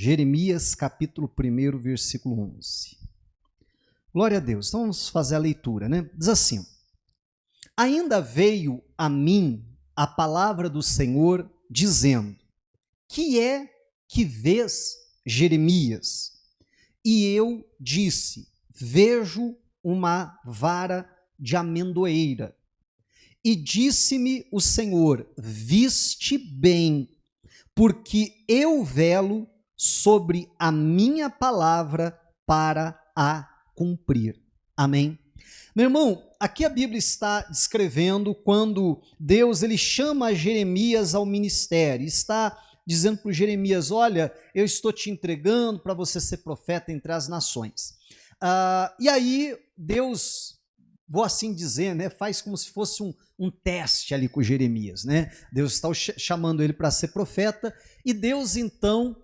Jeremias capítulo 1, versículo 11. Glória a Deus. Então vamos fazer a leitura, né? Diz assim: ainda veio a mim a palavra do Senhor, dizendo: que é que vês, Jeremias? E eu disse: vejo uma vara de amendoeira. E disse-me o Senhor: viste bem, porque eu velo sobre a minha palavra para a cumprir. Amém? Meu irmão, aqui a Bíblia está descrevendo quando Deus ele chama Jeremias ao ministério, está dizendo para Jeremias: olha, eu estou te entregando para você ser profeta entre as nações. E aí Deus, vou assim dizer, né, faz como se fosse um teste ali com Jeremias, né? Deus está chamando ele para ser profeta e Deus então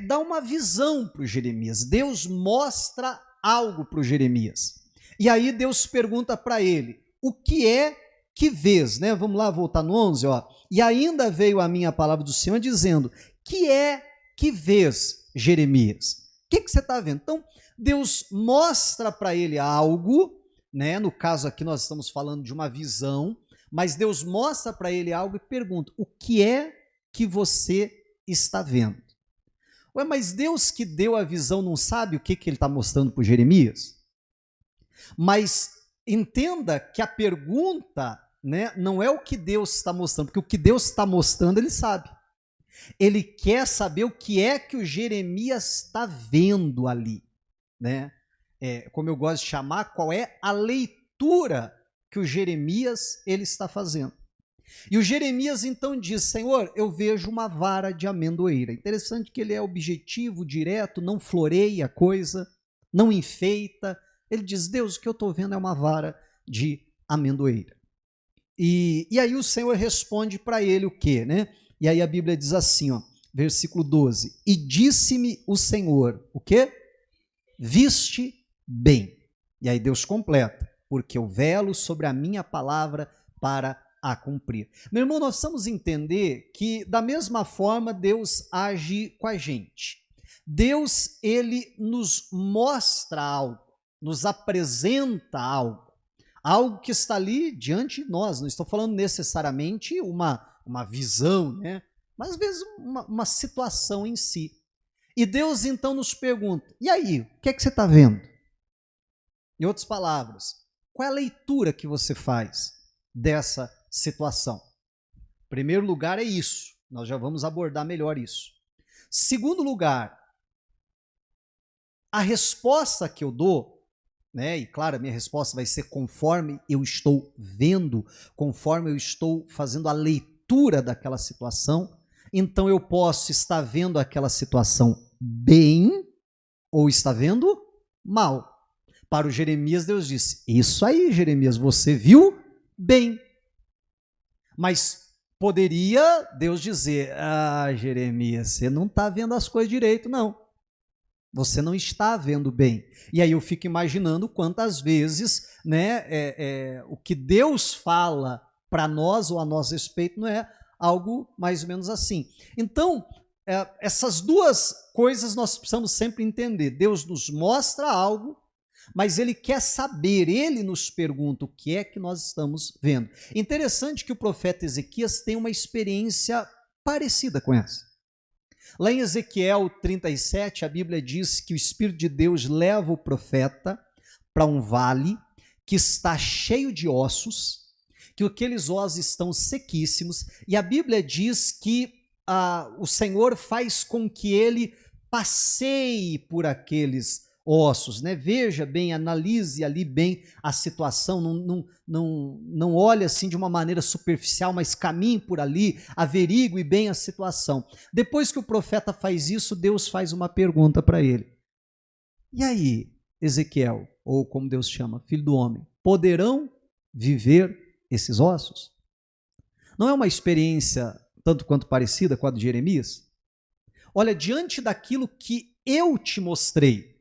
dá uma visão para o Jeremias. Deus mostra algo para o Jeremias. E aí Deus pergunta para ele: o que é que vês? Né? Vamos lá, voltar no 11, ó. E ainda veio a minha palavra do Senhor dizendo: que é que vês, Jeremias? O que você está vendo? Então, Deus mostra para ele algo, né? No caso aqui nós estamos falando de uma visão, mas Deus mostra para ele algo e pergunta: o que é que você está vendo? Ué, mas Deus que deu a visão não sabe o que ele está mostrando para Jeremias? Mas entenda que a pergunta, né, não é o que Deus está mostrando, porque o que Deus está mostrando ele sabe. Ele quer saber o que é que o Jeremias está vendo ali, né? Como eu gosto de chamar, qual é a leitura que o Jeremias ele está fazendo. E o Jeremias então diz: Senhor, eu vejo uma vara de amendoeira. Interessante que ele é objetivo, direto, não floreia a coisa, não enfeita. Ele diz: Deus, o que eu estou vendo é uma vara de amendoeira. E aí o Senhor responde para ele o quê, né? E aí a Bíblia diz assim, ó, versículo 12: e disse-me o Senhor, o quê? Viste bem. E aí Deus completa: porque eu velo sobre a minha palavra para a cumprir. Meu irmão, nós precisamos entender que da mesma forma Deus age com a gente. Deus, ele nos mostra algo, nos apresenta algo que está ali diante de nós. Não estou falando necessariamente uma visão, né? Mas às vezes uma situação em si. E Deus então nos pergunta: e aí, o que é que você está vendo? Em outras palavras, qual é a leitura que você faz dessa situação? Em primeiro lugar é isso, nós já vamos abordar melhor isso. Segundo lugar, a resposta que eu dou, né, e claro, a minha resposta vai ser conforme eu estou vendo, conforme eu estou fazendo a leitura daquela situação. Então eu posso estar vendo aquela situação bem ou estar vendo mal. Para o Jeremias, Deus disse: isso aí, Jeremias, você viu bem. Mas poderia Deus dizer: Jeremias, você não está vendo as coisas direito, não. Você não está vendo bem. E aí eu fico imaginando quantas vezes, né, o que Deus fala para nós ou a nosso respeito não é algo mais ou menos assim. Então, essas duas coisas nós precisamos sempre entender. Deus nos mostra algo, mas ele quer saber, ele nos pergunta o que é que nós estamos vendo. Interessante que o profeta Ezequias tem uma experiência parecida com essa. Lá em Ezequiel 37, a Bíblia diz que o Espírito de Deus leva o profeta para um vale que está cheio de ossos, que aqueles ossos estão sequíssimos, e a Bíblia diz que o Senhor faz com que ele passeie por aqueles ossos, né? Veja bem, analise ali bem a situação, não olhe assim de uma maneira superficial, mas caminhe por ali, averigue bem a situação. Depois que o profeta faz isso, Deus faz uma pergunta para ele: e aí, Ezequiel, ou como Deus chama, filho do homem, poderão viver esses ossos? Não é uma experiência tanto quanto parecida com a de Jeremias? Olha, diante daquilo que eu te mostrei,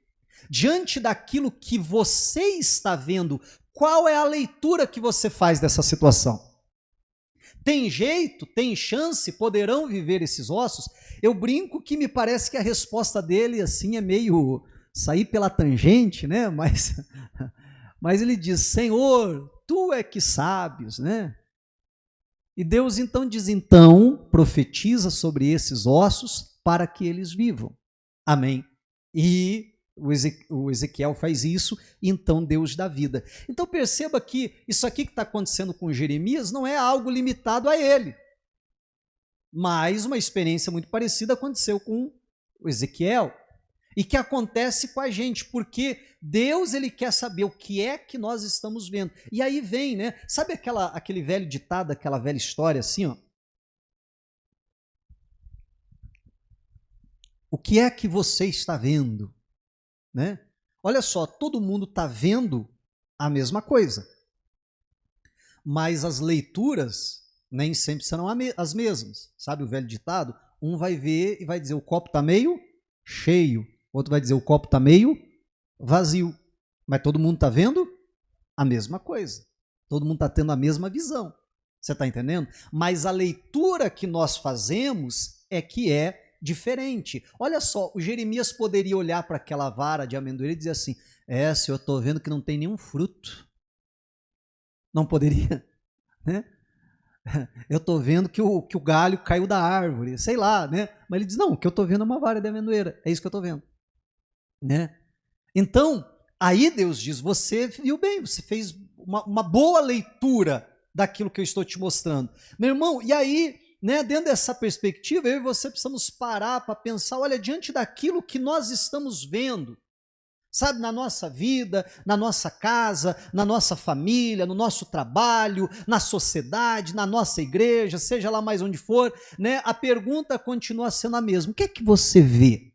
diante daquilo que você está vendo, qual é a leitura que você faz dessa situação? Tem jeito, tem chance, poderão viver esses ossos? Eu brinco que me parece que a resposta dele assim é meio sair pela tangente, né? Mas ele diz: Senhor, tu é que sabes, né? E Deus então diz: então profetiza sobre esses ossos para que eles vivam. Amém. E o Ezequiel faz isso, e então Deus dá vida. Então perceba que isso aqui que está acontecendo com Jeremias não é algo limitado a ele. Mas uma experiência muito parecida aconteceu com o Ezequiel. E que acontece com a gente, porque Deus ele quer saber o que é que nós estamos vendo. E aí vem, né? Sabe aquele velho ditado, aquela velha história assim, ó? O que é que você está vendo? Né? Olha só, todo mundo está vendo a mesma coisa, mas as leituras nem sempre serão as mesmas. Sabe o velho ditado? Um vai ver e vai dizer: o copo está meio cheio, outro vai dizer: o copo está meio vazio. Mas todo mundo está vendo a mesma coisa, todo mundo está tendo a mesma visão. Você está entendendo? Mas a leitura que nós fazemos é que é diferente. Olha só, o Jeremias poderia olhar para aquela vara de amendoeira e dizer assim: senhor, eu estou vendo que não tem nenhum fruto. Não poderia? Né? Eu estou vendo que o galho caiu da árvore, sei lá, né? Mas ele diz: não, o que eu estou vendo é uma vara de amendoeira, é isso que eu estou vendo. Né? Então, aí Deus diz: você viu bem, você fez uma boa leitura daquilo que eu estou te mostrando. Meu irmão, e aí, né, dentro dessa perspectiva, eu e você precisamos parar para pensar: olha, diante daquilo que nós estamos vendo, sabe, na nossa vida, na nossa casa, na nossa família, no nosso trabalho, na sociedade, na nossa igreja, seja lá mais onde for, né, a pergunta continua sendo a mesma: o que é que você vê?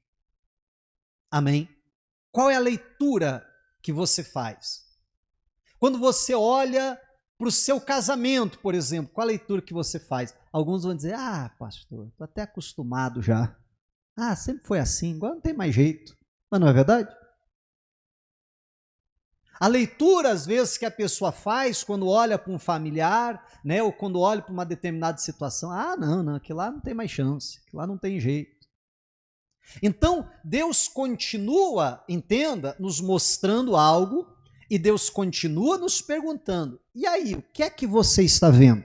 Amém? Qual é a leitura que você faz? Quando você olha para o seu casamento, por exemplo, qual a leitura que você faz? Alguns vão dizer: pastor, estou até acostumado já. Sempre foi assim, agora não tem mais jeito. Mas não é verdade? A leitura, às vezes, que a pessoa faz quando olha para um familiar, né, ou quando olha para uma determinada situação: não, aquilo lá não tem mais chance, aquilo lá não tem jeito. Então, Deus continua, entenda, nos mostrando algo, e Deus continua nos perguntando: e aí, o que é que você está vendo?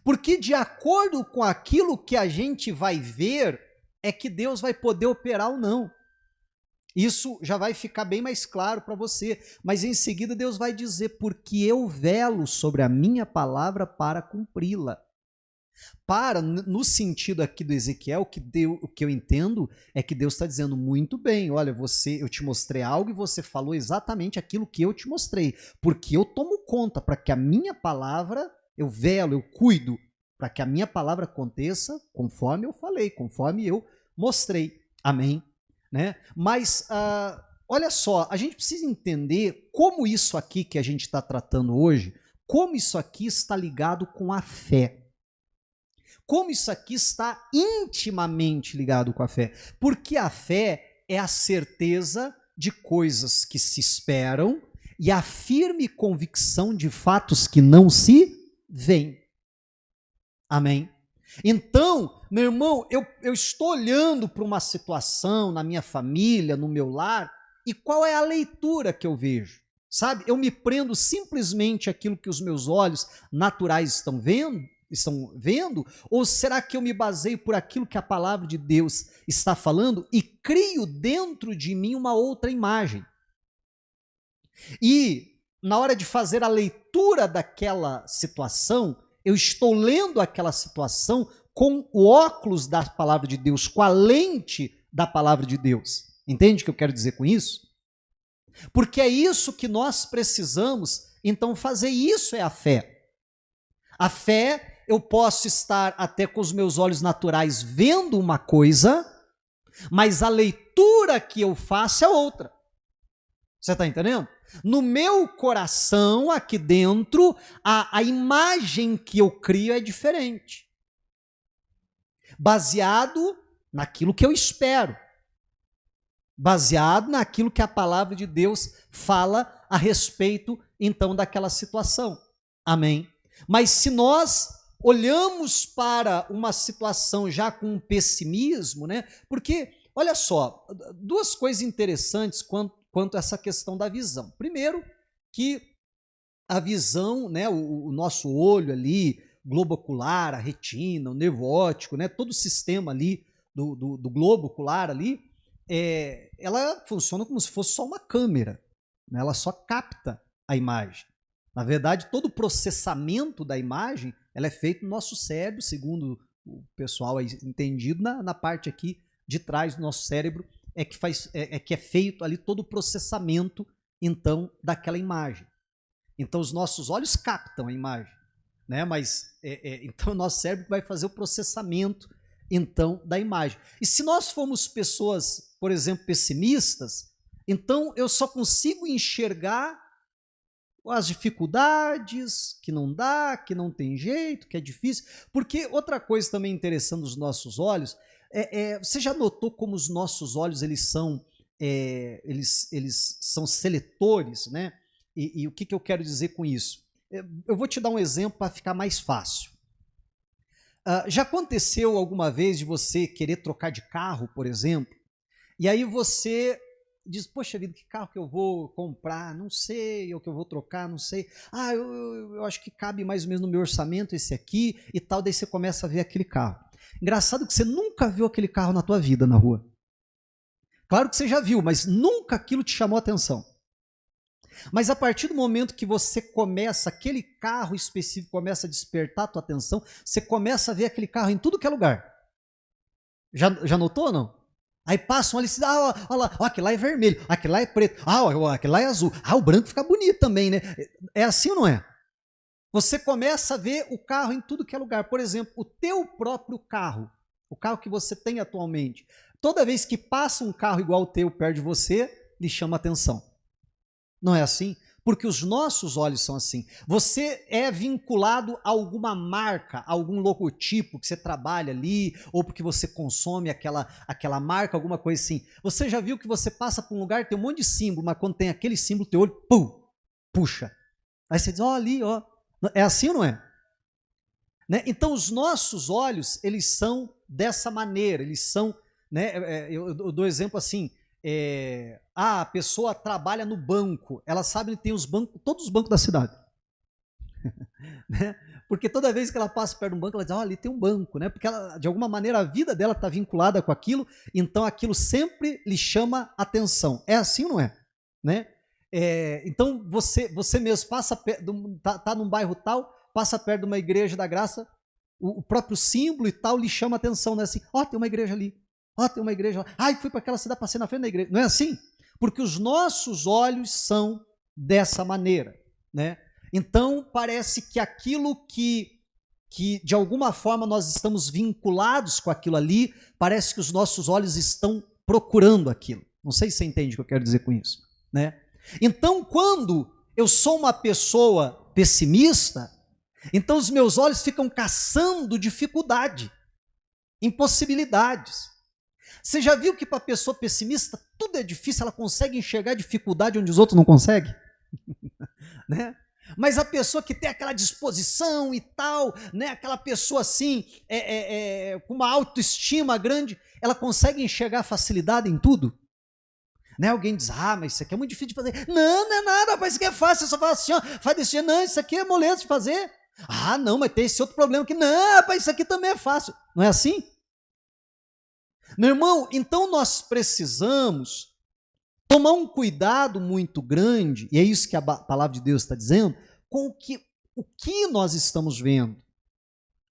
Porque de acordo com aquilo que a gente vai ver, é que Deus vai poder operar ou não. Isso já vai ficar bem mais claro para você. Mas em seguida Deus vai dizer: porque eu velo sobre a minha palavra para cumpri-la. No sentido aqui do Ezequiel, o que eu entendo é que Deus está dizendo: muito bem, olha, eu te mostrei algo e você falou exatamente aquilo que eu te mostrei, porque eu tomo conta para que a minha palavra, eu velo, eu cuido, para que a minha palavra aconteça conforme eu falei, conforme eu mostrei. Amém? Né? Mas, olha só, a gente precisa entender como isso aqui que a gente está tratando hoje, como isso aqui está ligado com a fé. Como isso aqui está intimamente ligado com a fé. Porque a fé é a certeza de coisas que se esperam e a firme convicção de fatos que não se veem. Amém? Então, meu irmão, eu estou olhando para uma situação na minha família, no meu lar, e qual é a leitura que eu vejo? Sabe, eu me prendo simplesmente àquilo que os meus olhos naturais estão vendo, ou será que eu me baseio por aquilo que a palavra de Deus está falando e crio dentro de mim uma outra imagem? E na hora de fazer a leitura daquela situação, eu estou lendo aquela situação com o óculos da palavra de Deus, com a lente da palavra de Deus. Entende o que eu quero dizer com isso? Porque é isso que nós precisamos, então, fazer. Isso é a fé. A fé, eu posso estar até com os meus olhos naturais vendo uma coisa, mas a leitura que eu faço é outra. Você está entendendo? No meu coração, aqui dentro, a imagem que eu crio é diferente. Baseado naquilo que eu espero. Baseado naquilo que a palavra de Deus fala a respeito, então, daquela situação. Amém? Mas se nós olhamos para uma situação já com pessimismo, né? Porque, olha só, duas coisas interessantes quanto a essa questão da visão. Primeiro, que a visão, né, o nosso olho ali, globo ocular, a retina, o nervo óptico, né, todo o sistema ali do globo ocular ali, ela funciona como se fosse só uma câmera, né, ela só capta a imagem. Na verdade, todo o processamento da imagem ela é feito no nosso cérebro, segundo o pessoal aí entendido, na parte aqui de trás do nosso cérebro, que é feito ali todo o processamento, então, daquela imagem. Então, os nossos olhos captam a imagem, né? Mas, então, o nosso cérebro vai fazer o processamento, então, da imagem. E se nós formos pessoas, por exemplo, pessimistas, então eu só consigo enxergar as dificuldades, que não dá, que não tem jeito, que é difícil. Porque outra coisa também interessante dos nossos olhos, você já notou como os nossos olhos eles são seletores, né? E o que eu quero dizer com isso? Eu vou te dar um exemplo para ficar mais fácil. Já aconteceu alguma vez de você querer trocar de carro, por exemplo, e aí você diz, poxa vida, que carro que eu vou comprar? Não sei, ou que eu vou trocar, não sei. Eu acho que cabe mais ou menos no meu orçamento esse aqui e tal, daí você começa a ver aquele carro. Engraçado que você nunca viu aquele carro na tua vida, na rua. Claro que você já viu, mas nunca aquilo te chamou a atenção. Mas a partir do momento que você começa, aquele carro específico começa a despertar a tua atenção, você começa a ver aquele carro em tudo que é lugar. Já notou ou não? Aí passam ali e dizem, olha lá, aquele lá é vermelho, aquele lá é preto, aquele lá é azul, o branco fica bonito também, né? É assim ou não é? Você começa a ver o carro em tudo que é lugar. Por exemplo, o teu próprio carro, o carro que você tem atualmente, toda vez que passa um carro igual o teu perto de você, lhe chama atenção. Não é assim? Porque os nossos olhos são assim. Você é vinculado a alguma marca, a algum logotipo que você trabalha ali, ou porque você consome aquela marca, alguma coisa assim. Você já viu que você passa por um lugar, tem um monte de símbolo, mas quando tem aquele símbolo, teu olho, puxa. Aí você diz, ali, ó. É assim ou não é? Né? Então, os nossos olhos, eles são dessa maneira, eles são, né? Eu dou exemplo assim, a pessoa trabalha no banco, ela sabe que tem os bancos, todos os bancos da cidade. Né? Porque toda vez que ela passa perto de um banco, ela diz, ali tem um banco, né? Porque ela, de alguma maneira a vida dela está vinculada com aquilo, então aquilo sempre lhe chama atenção. É assim ou não é? Né? Então você mesmo tá num bairro tal, passa perto de uma igreja da graça, o próprio símbolo e tal lhe chama atenção, né? Assim, tem uma igreja ali. Tem uma igreja lá. Fui para aquela cidade, passei na frente da igreja. Não é assim? Porque os nossos olhos são dessa maneira, né? Então, parece que aquilo que de alguma forma nós estamos vinculados com aquilo ali, parece que os nossos olhos estão procurando aquilo. Não sei se você entende o que eu quero dizer com isso, né? Então, quando eu sou uma pessoa pessimista, então os meus olhos ficam caçando dificuldade, impossibilidades. Você já viu que para a pessoa pessimista tudo é difícil, ela consegue enxergar dificuldade onde os outros não conseguem? Né? Mas a pessoa que tem aquela disposição e tal, né? Aquela pessoa assim, com uma autoestima grande, ela consegue enxergar facilidade em tudo? Né? Alguém diz, mas isso aqui é muito difícil de fazer. Não é nada, rapaz, isso aqui é fácil, você só fala assim, faz desse jeito. Não, isso aqui é moleza de fazer. Não, mas tem esse outro problema aqui. Não, rapaz, isso aqui também é fácil. Não é assim? Meu irmão, então nós precisamos tomar um cuidado muito grande, e é isso que a palavra de Deus está dizendo, com o que nós estamos vendo.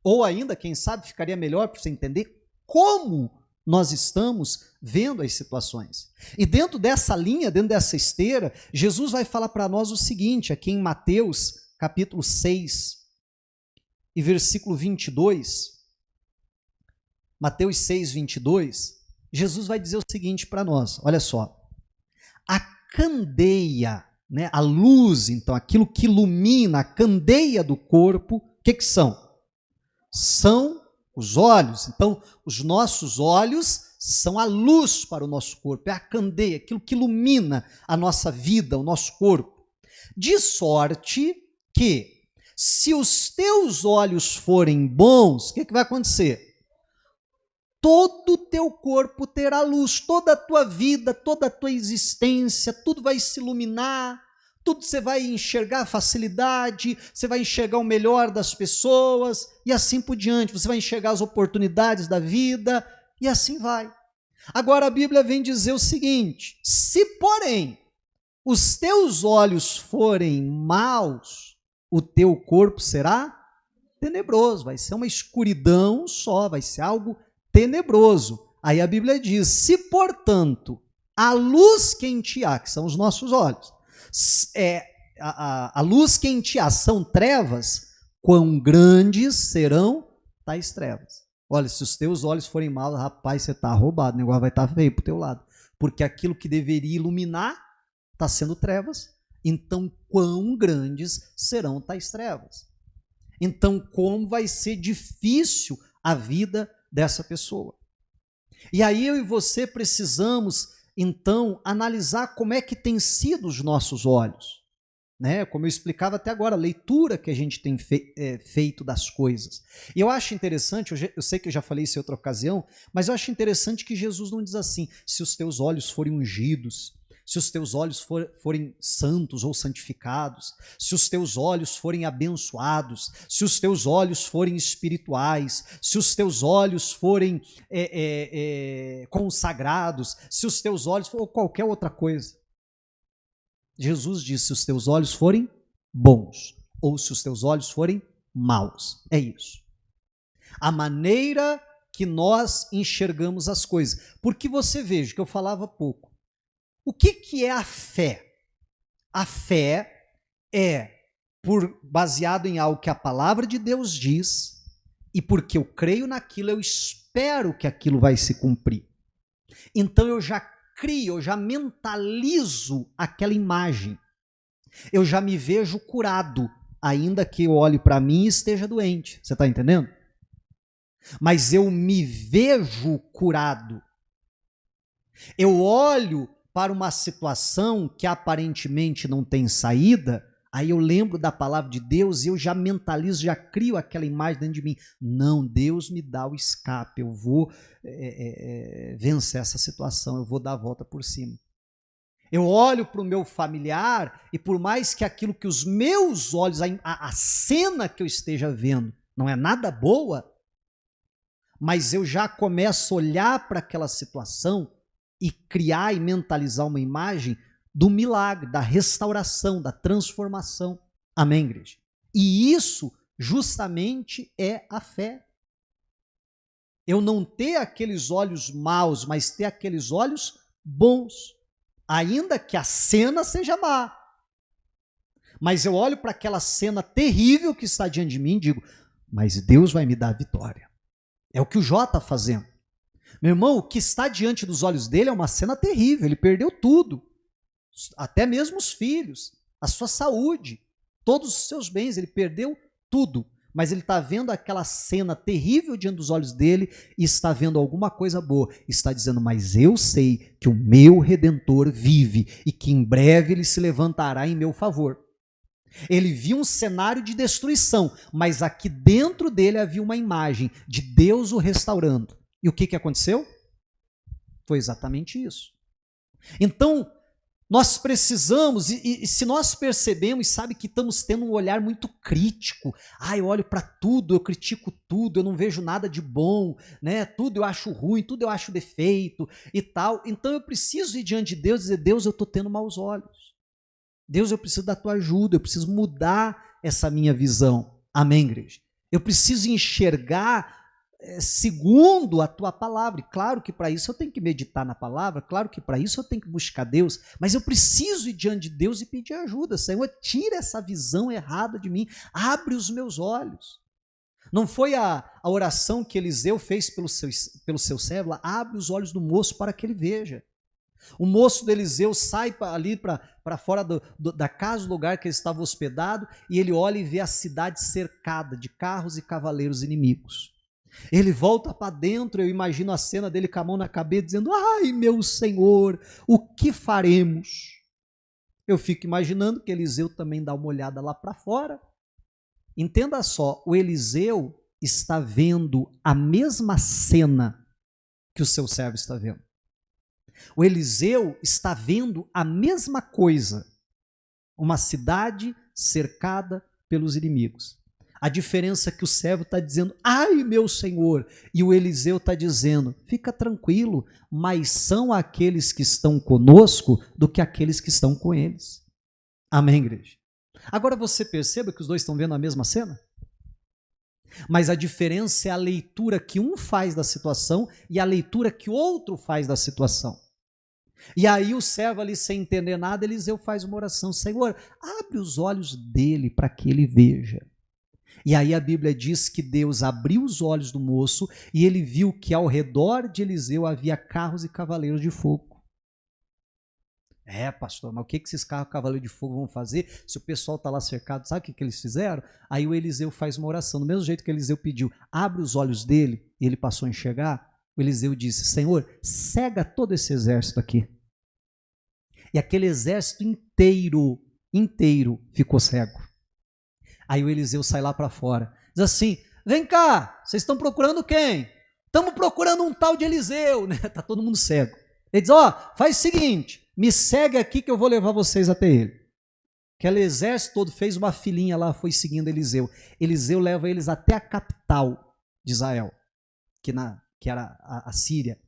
Ou ainda, quem sabe, ficaria melhor para você entender como nós estamos vendo as situações. E dentro dessa linha, dentro dessa esteira, Jesus vai falar para nós o seguinte, aqui em Mateus, capítulo 6, e versículo 22, Mateus 6, 22, Jesus vai dizer o seguinte para nós, olha só, a candeia, né, a luz, então, aquilo que ilumina, a candeia do corpo, o que são? São os olhos. Então, os nossos olhos são a luz para o nosso corpo, é a candeia, aquilo que ilumina a nossa vida, o nosso corpo. De sorte que, se os teus olhos forem bons, o que vai acontecer? Todo o teu corpo terá luz, toda a tua vida, toda a tua existência, tudo vai se iluminar, tudo você vai enxergar facilidade, você vai enxergar o melhor das pessoas e assim por diante, você vai enxergar as oportunidades da vida e assim vai. Agora a Bíblia vem dizer o seguinte: se porém os teus olhos forem maus, o teu corpo será tenebroso, vai ser uma escuridão só, vai ser algo tenebroso. Aí a Bíblia diz: se portanto a luz que em ti há, que são os nossos olhos, a luz que em ti há são trevas, quão grandes serão tais trevas. Olha, se os teus olhos forem maus, rapaz, você está roubado, o negócio vai estar feio para o teu lado, porque aquilo que deveria iluminar está sendo trevas, então quão grandes serão tais trevas. Então como vai ser difícil a vida dessa pessoa. E aí eu e você precisamos, então, analisar como é que tem sido os nossos olhos. Né? Como eu explicava até agora, a leitura que a gente tem feito das coisas. E eu acho interessante, eu sei que eu já falei isso em outra ocasião, mas eu acho interessante que Jesus não diz assim: se os teus olhos forem ungidos, se os teus olhos forem santos ou santificados, se os teus olhos forem abençoados, se os teus olhos forem espirituais, se os teus olhos forem consagrados, se os teus olhos forem qualquer outra coisa. Jesus disse: se os teus olhos forem bons, ou se os teus olhos forem maus. É isso. A maneira que nós enxergamos as coisas. Porque você veja, que eu falava há pouco, o que é a fé? A fé é baseado em algo que a palavra de Deus diz, e porque eu creio naquilo, eu espero que aquilo vai se cumprir. Então eu já crio, eu já mentalizo aquela imagem. Eu já me vejo curado, ainda que eu olhe para mim e esteja doente. Você está entendendo? Mas eu me vejo curado. Eu olho para uma situação que aparentemente não tem saída, aí eu lembro da palavra de Deus e eu já mentalizo, já crio aquela imagem dentro de mim. Não, Deus me dá o escape, eu vou vencer essa situação, eu vou dar a volta por cima. Eu olho para o meu familiar e por mais que aquilo que os meus olhos, a cena que eu esteja vendo não é nada boa, mas eu já começo a olhar para aquela situação e criar e mentalizar uma imagem do milagre, da restauração, da transformação. Amém, igreja? E isso justamente é a fé. Eu não ter aqueles olhos maus, mas ter aqueles olhos bons. Ainda que a cena seja má. Mas eu olho para aquela cena terrível que está diante de mim e digo: mas Deus vai me dar a vitória. É o que o Jó está fazendo. Meu irmão, o que está diante dos olhos dele é uma cena terrível. Ele perdeu tudo. Até mesmo os filhos, a sua saúde, todos os seus bens, ele perdeu tudo. Mas ele está vendo aquela cena terrível diante dos olhos dele e está vendo alguma coisa boa. Está dizendo: mas eu sei que o meu Redentor vive e que em breve ele se levantará em meu favor. Ele viu um cenário de destruição, mas aqui dentro dele havia uma imagem de Deus o restaurando. E o que aconteceu? Foi exatamente isso. Então, nós precisamos, e se nós percebemos, sabe que estamos tendo um olhar muito crítico. Eu olho para tudo, eu critico tudo, eu não vejo nada de bom, né? Tudo eu acho ruim, tudo eu acho defeito e tal. Então eu preciso ir diante de Deus e dizer: Deus, eu estou tendo maus olhos. Deus, eu preciso da tua ajuda, eu preciso mudar essa minha visão. Amém, igreja? Eu preciso enxergar segundo a tua palavra. E claro que para isso eu tenho que meditar na palavra, claro que para isso eu tenho que buscar Deus, mas eu preciso ir diante de Deus e pedir ajuda. Senhor, tira essa visão errada de mim, abre os meus olhos. Não foi a oração que Eliseu fez pelo seu servo? Abre os olhos do moço para que ele veja. O moço de Eliseu sai ali para fora da casa, do lugar que ele estava hospedado, e ele olha e vê a cidade cercada de carros e cavaleiros inimigos. Ele volta para dentro, eu imagino a cena dele com a mão na cabeça, dizendo: ai, meu Senhor, o que faremos? Eu fico imaginando que Eliseu também dá uma olhada lá para fora, Entenda só, o Eliseu está vendo a mesma cena que o seu servo está vendo. O Eliseu está vendo a mesma coisa, uma cidade cercada pelos inimigos. A diferença é que o servo está dizendo, ai meu Senhor, e o Eliseu está dizendo, fica tranquilo, mas são aqueles que estão conosco do que aqueles que estão com eles. Amém, igreja? Agora você perceba que os dois estão vendo a mesma cena? Mas a diferença é a leitura que um faz da situação e a leitura que o outro faz da situação. E aí o servo ali, sem entender nada, Eliseu faz uma oração, Senhor, abre os olhos dele para que ele veja. E aí a Bíblia diz que Deus abriu os olhos do moço e ele viu que ao redor de Eliseu havia carros e cavaleiros de fogo. Pastor, mas o que esses carros e cavaleiros de fogo vão fazer se o pessoal está lá cercado? Sabe o que eles fizeram? Aí o Eliseu faz uma oração, do mesmo jeito que Eliseu pediu, abre os olhos dele, e ele passou a enxergar, o Eliseu disse, Senhor, cega todo esse exército aqui. E aquele exército inteiro ficou cego. Aí o Eliseu sai lá para fora, diz assim, vem cá, vocês estão procurando quem? Estamos procurando um tal de Eliseu, né? Tá todo mundo cego. Ele diz, faz o seguinte, me segue aqui que eu vou levar vocês até ele. Aquele exército todo fez uma filinha lá, foi seguindo Eliseu. Eliseu leva eles até a capital de Israel, que era a Síria,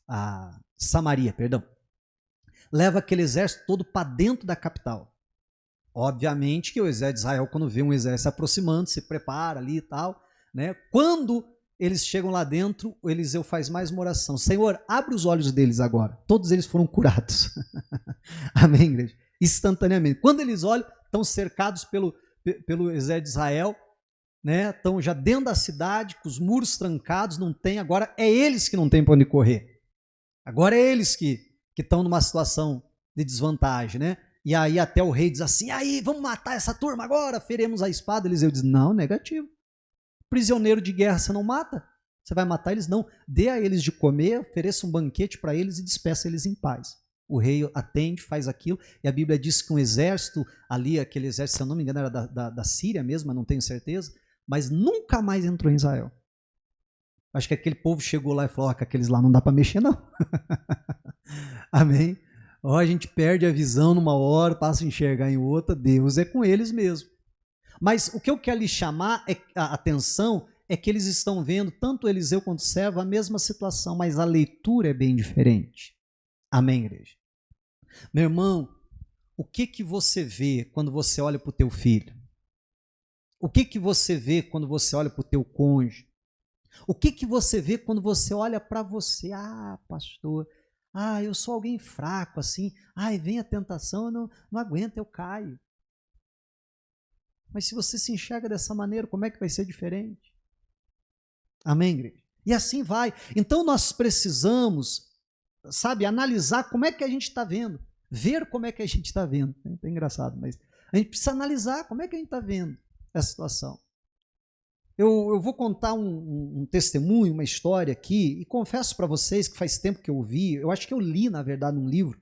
a Samaria, perdão. Leva aquele exército todo para dentro da capital. Obviamente que o exército de Israel, quando vê um exército se aproximando, se prepara ali e tal, né? Quando eles chegam lá dentro, o Eliseu faz mais uma oração. Senhor, abre os olhos deles agora. Todos eles foram curados. Amém, igreja? Instantaneamente. Quando eles olham, estão cercados pelo exército de Israel, né? Estão já dentro da cidade, com os muros trancados, não tem. Agora é eles que não têm para onde correr. Agora é eles que estão numa situação de desvantagem, né? E aí até o rei diz assim, aí, vamos matar essa turma agora, feremos a espada. Eliseu diz, não, negativo. Prisioneiro de guerra você não mata? Você vai matar eles? Não. Dê a eles de comer, ofereça um banquete para eles e despeça eles em paz. O rei atende, faz aquilo, e a Bíblia diz que um exército ali, aquele exército, se eu não me engano, era da Síria mesmo, não tenho certeza, mas nunca mais entrou em Israel. Acho que aquele povo chegou lá e falou, que aqueles lá não dá para mexer não. Amém? A gente perde a visão numa hora, passa a enxergar em outra, Deus é com eles mesmo. Mas o que eu quero lhe chamar a atenção é que eles estão vendo, tanto Eliseu quanto o servo, a mesma situação, mas a leitura é bem diferente. Amém, igreja? Meu irmão, o que você vê quando você olha para o teu filho? O que você vê quando você olha para o teu cônjuge? O que você vê quando você olha para você? Pastor, eu sou alguém fraco assim, vem a tentação, eu não aguento, eu caio. Mas se você se enxerga dessa maneira, como é que vai ser diferente? Amém, igreja? E assim vai. Então nós precisamos, analisar como é que a gente está vendo. Ver como é que a gente está vendo. É engraçado, mas a gente precisa analisar como é que a gente está vendo essa situação. Eu vou contar um testemunho, uma história aqui, e confesso para vocês que faz tempo que eu ouvi, eu acho que eu li, na verdade, num livro,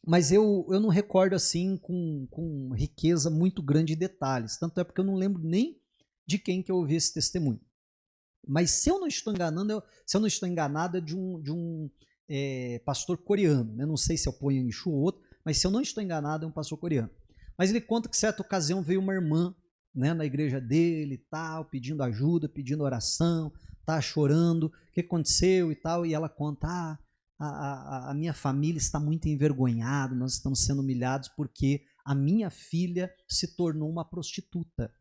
mas eu não recordo assim com riqueza muito grande de detalhes, tanto é porque eu não lembro nem de quem que eu ouvi esse testemunho. Mas se eu não estou enganado, é de um pastor coreano, né? Não sei se é o Poyan Yishu ou outro, mas se eu não estou enganado, é um pastor coreano. Mas ele conta que certa ocasião veio uma irmã, né, na igreja dele e tal, pedindo ajuda, pedindo oração, chorando, o que aconteceu e tal, e ela conta, a minha família está muito envergonhada, nós estamos sendo humilhados porque a minha filha se tornou uma prostituta.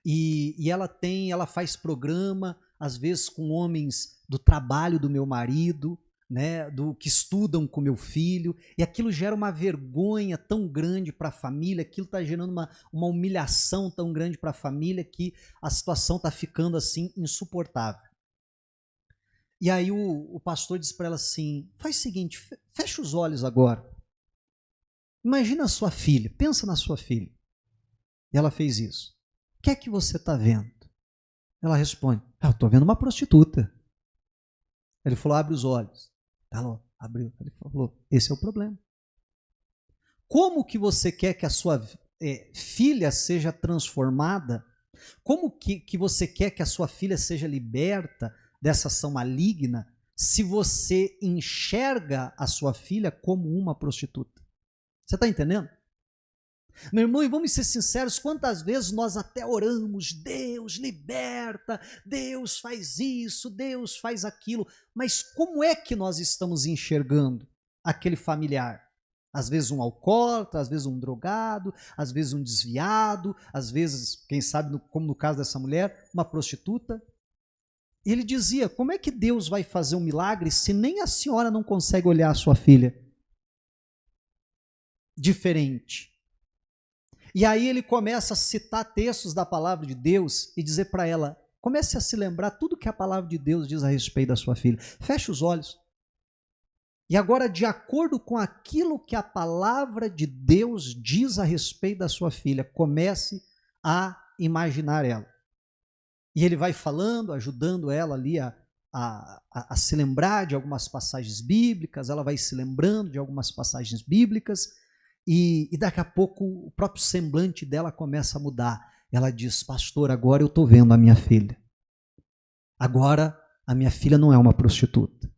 E ela faz programa, às vezes com homens do trabalho do meu marido, né, que estudam com meu filho, e aquilo gera uma vergonha tão grande para a família, aquilo está gerando uma humilhação tão grande para a família que a situação está ficando assim insuportável. E aí o pastor diz para ela assim, faz o seguinte, fecha os olhos agora, imagina a sua filha, pensa na sua filha. E ela fez isso. O que é que você está vendo? Ela responde, eu estou vendo uma prostituta. Ele falou, abre os olhos. Ela abriu. Ele falou, esse é o problema. como que você quer que a sua filha seja transformada? Como que você quer que a sua filha seja liberta dessa ação maligna se você enxerga a sua filha como uma prostituta? Você está entendendo? Meu irmão, e vamos ser sinceros, quantas vezes nós até oramos, Deus liberta, Deus faz isso, Deus faz aquilo, mas como é que nós estamos enxergando aquele familiar? Às vezes um alcoólatra, às vezes um drogado, às vezes um desviado, às vezes, quem sabe, como no caso dessa mulher, uma prostituta. E ele dizia, como é que Deus vai fazer um milagre se nem a senhora não consegue olhar a sua filha diferente? E aí ele começa a citar textos da palavra de Deus e dizer para ela, comece a se lembrar tudo que a palavra de Deus diz a respeito da sua filha. Feche os olhos. E agora, de acordo com aquilo que a palavra de Deus diz a respeito da sua filha, comece a imaginar ela. E ele vai falando, ajudando ela ali a se lembrar de algumas passagens bíblicas, ela vai se lembrando de algumas passagens bíblicas, e daqui a pouco o próprio semblante dela começa a mudar. Ela diz, pastor, agora eu estou vendo a minha filha. Agora a minha filha não é uma prostituta.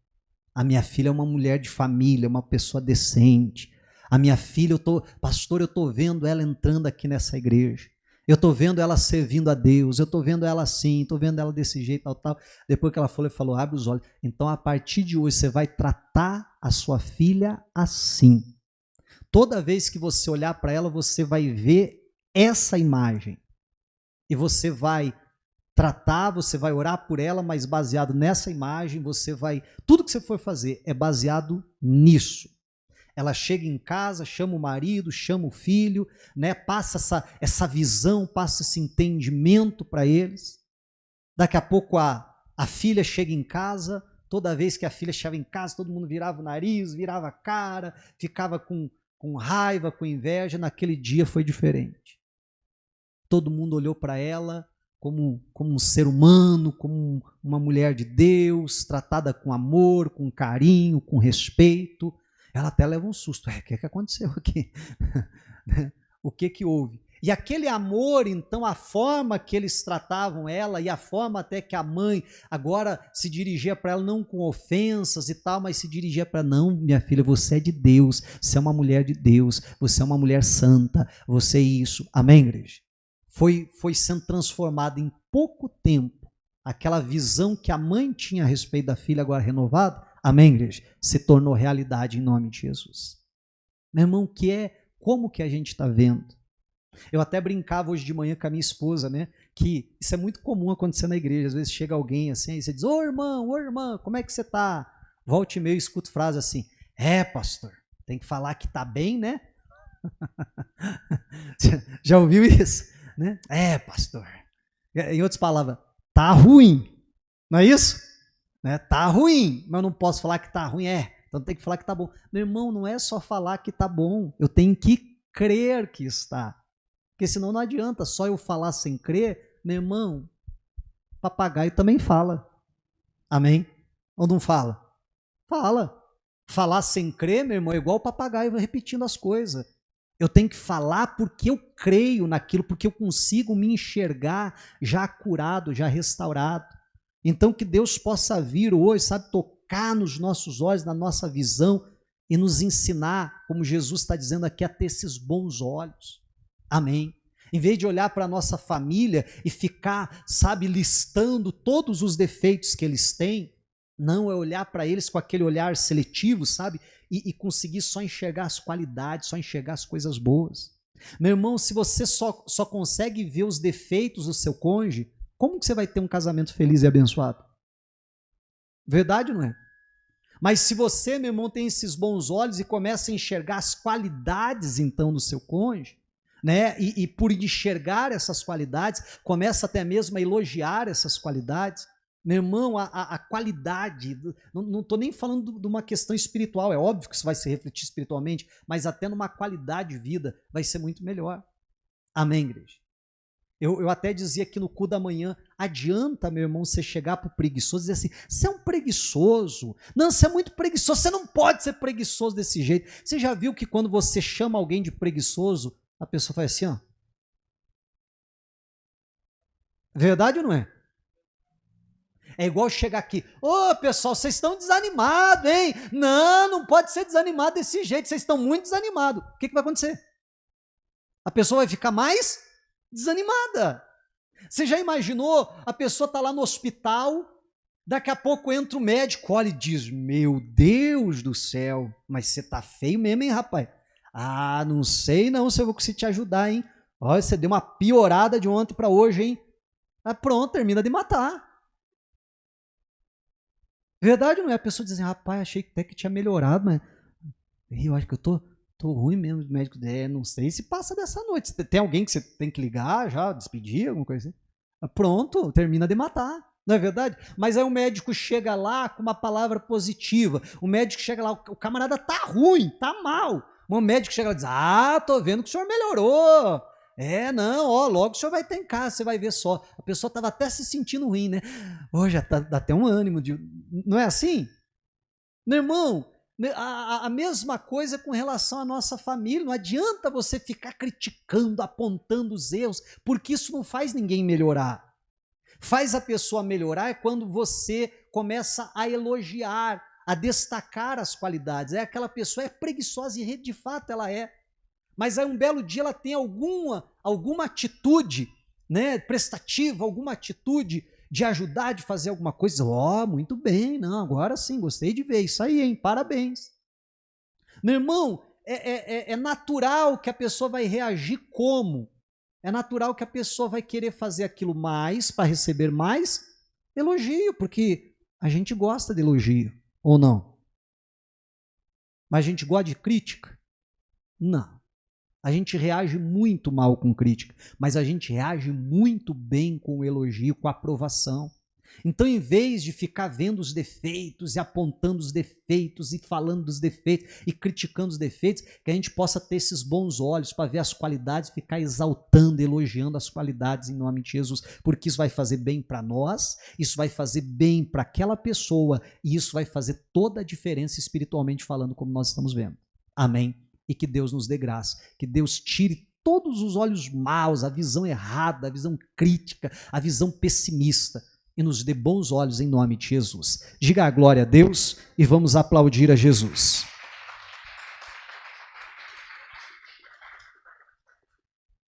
A minha filha é uma mulher de família, uma pessoa decente. A minha filha, pastor, eu estou vendo ela entrando aqui nessa igreja. Eu estou vendo ela servindo a Deus, eu estou vendo ela assim, estou vendo ela desse jeito, tal. Depois que ela falou, ele falou, abre os olhos. Então, a partir de hoje, você vai tratar a sua filha assim. Toda vez que você olhar para ela, você vai ver essa imagem. E você vai tratar, você vai orar por ela, mas baseado nessa imagem, tudo que você for fazer é baseado nisso. Ela chega em casa, chama o marido, chama o filho, né? Passa essa visão, passa esse entendimento para eles. Daqui a pouco a filha chega em casa, toda vez que a filha chegava em casa, todo mundo virava o nariz, virava a cara, ficava com raiva, com inveja. Naquele dia foi diferente. Todo mundo olhou para ela como um ser humano, como uma mulher de Deus, tratada com amor, com carinho, com respeito. Ela até leva um susto. O que aconteceu aqui? O que houve? E aquele amor, então, a forma que eles tratavam ela e a forma até que a mãe agora se dirigia para ela, não com ofensas e tal, mas se dirigia para ela, não, minha filha, você é de Deus, você é uma mulher de Deus, você é uma mulher santa, você é isso. Amém, igreja? Foi sendo transformada em pouco tempo. Aquela visão que a mãe tinha a respeito da filha, agora renovada, amém, igreja? Se tornou realidade em nome de Jesus. Meu irmão, como que a gente está vendo? Eu até brincava hoje de manhã com a minha esposa, né? Que isso é muito comum acontecer na igreja. Às vezes chega alguém assim, aí você diz, ô irmã, como é que você está? Volte e meio, escuto frase assim, pastor, tem que falar que está bem, né? Já ouviu isso? Né? Pastor. Em outras palavras, tá ruim, não é isso? Né? Tá ruim, mas eu não posso falar que tá ruim, então tem que falar que tá bom. Meu irmão, não é só falar que tá bom, eu tenho que crer que está, porque senão não adianta só eu falar sem crer. Meu irmão, papagaio também fala, amém? Ou não fala? Fala. Falar sem crer, meu irmão, é igual o papagaio repetindo as coisas. Eu tenho que falar porque eu creio naquilo, porque eu consigo me enxergar já curado, já restaurado. Então que Deus possa vir hoje, sabe, tocar nos nossos olhos, na nossa visão e nos ensinar, como Jesus está dizendo aqui, a ter esses bons olhos. Amém. Em vez de olhar para a nossa família e ficar, sabe, listando todos os defeitos que eles têm, não, é olhar para eles com aquele olhar seletivo, sabe, e conseguir só enxergar as qualidades, só enxergar as coisas boas. Meu irmão, se você só consegue ver os defeitos do seu cônjuge, como que você vai ter um casamento feliz e abençoado? Verdade ou não é? Mas se você, meu irmão, tem esses bons olhos e começa a enxergar as qualidades, então, do seu cônjuge, né? E por enxergar essas qualidades, começa até mesmo a elogiar essas qualidades. Meu irmão, a qualidade, não estou nem falando de uma questão espiritual, é óbvio que isso vai se refletir espiritualmente, mas até numa qualidade de vida vai ser muito melhor. Amém, igreja? Eu até dizia aqui no cu da manhã, adianta, meu irmão, você chegar para o preguiçoso e dizer assim, você é um preguiçoso. Não, você é muito preguiçoso, você não pode ser preguiçoso desse jeito. Você já viu que quando você chama alguém de preguiçoso, a pessoa faz assim, ó. Verdade ou não é? É igual chegar aqui, ô pessoal, vocês estão desanimados, hein? Não, não pode ser desanimado desse jeito, vocês estão muito desanimados. O que vai acontecer? A pessoa vai ficar mais desanimada. Você já imaginou? A pessoa está lá no hospital, daqui a pouco entra o médico, olha e diz, meu Deus do céu, mas você tá feio mesmo, hein, rapaz? Ah, não sei não se eu vou conseguir te ajudar, hein? Olha, você deu uma piorada de ontem para hoje, hein? Ah, pronto, termina de matar. Verdade não é? A pessoa diz assim, rapaz, achei até que tinha melhorado, mas eu acho que eu tô ruim mesmo. O médico não sei se passa dessa noite. Tem alguém que você tem que ligar já, despedir, alguma coisa assim? Pronto, termina de matar. Não é verdade? Mas aí o médico chega lá com uma palavra positiva. O médico chega lá, o camarada tá ruim, tá mal. O médico chega lá e diz, tô vendo que o senhor melhorou. Não, logo o senhor vai estar em casa, você vai ver só. A pessoa estava até se sentindo ruim, né? Já dá até um ânimo. Não é assim? Meu irmão, a mesma coisa com relação à nossa família. Não adianta você ficar criticando, apontando os erros, porque isso não faz ninguém melhorar. Faz a pessoa melhorar é quando você começa a elogiar, a destacar as qualidades. Aquela pessoa é preguiçosa e de fato ela é. Mas aí um belo dia ela tem alguma atitude, né, prestativa, alguma atitude de ajudar, de fazer alguma coisa. Muito bem, não, agora sim, gostei de ver, isso aí, hein, parabéns. Meu irmão, é natural que a pessoa vai reagir como? É natural que a pessoa vai querer fazer aquilo mais, para receber mais elogio, porque a gente gosta de elogio, ou não? Mas a gente gosta de crítica? Não. A gente reage muito mal com crítica, mas a gente reage muito bem com o elogio, com a aprovação. Então, em vez de ficar vendo os defeitos e apontando os defeitos e falando dos defeitos e criticando os defeitos, que a gente possa ter esses bons olhos para ver as qualidades, ficar exaltando, elogiando as qualidades em nome de Jesus, porque isso vai fazer bem para nós, isso vai fazer bem para aquela pessoa e isso vai fazer toda a diferença espiritualmente falando, como nós estamos vendo. Amém? E que Deus nos dê graça, que Deus tire todos os olhos maus, a visão errada, a visão crítica, a visão pessimista, e nos dê bons olhos em nome de Jesus. Diga a glória a Deus e vamos aplaudir a Jesus.